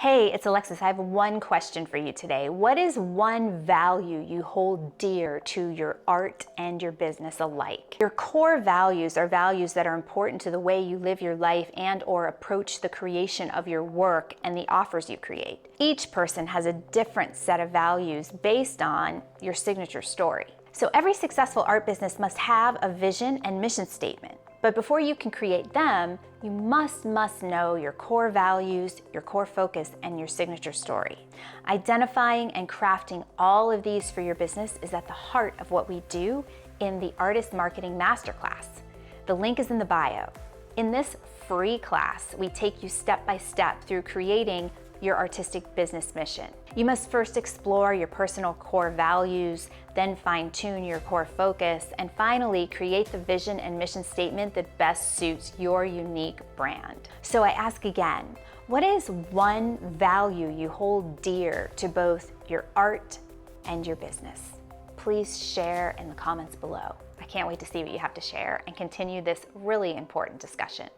Hey, it's Alexis. I have one question for you today. What is one value you hold dear to your art and your business alike? Your core values are values that are important to the way you live your life and or approach the creation of your work and the offers you create. Each person has a different set of values based on your signature story. So every successful art business must have a vision and mission statement. But before you can create them, you must know your core values, your core focus, and your signature story. Identifying and crafting all of these for your business is at the heart of what we do in the Artist Marketing Masterclass. The link is in the bio. In this free class, we take you step by step through creating your artistic business mission. You must first explore your personal core values, then fine-tune your core focus, and finally create the vision and mission statement that best suits your unique brand. So I ask again, what is one value you hold dear to both your art and your business? Please share in the comments below. I can't wait to see what you have to share and continue this really important discussion.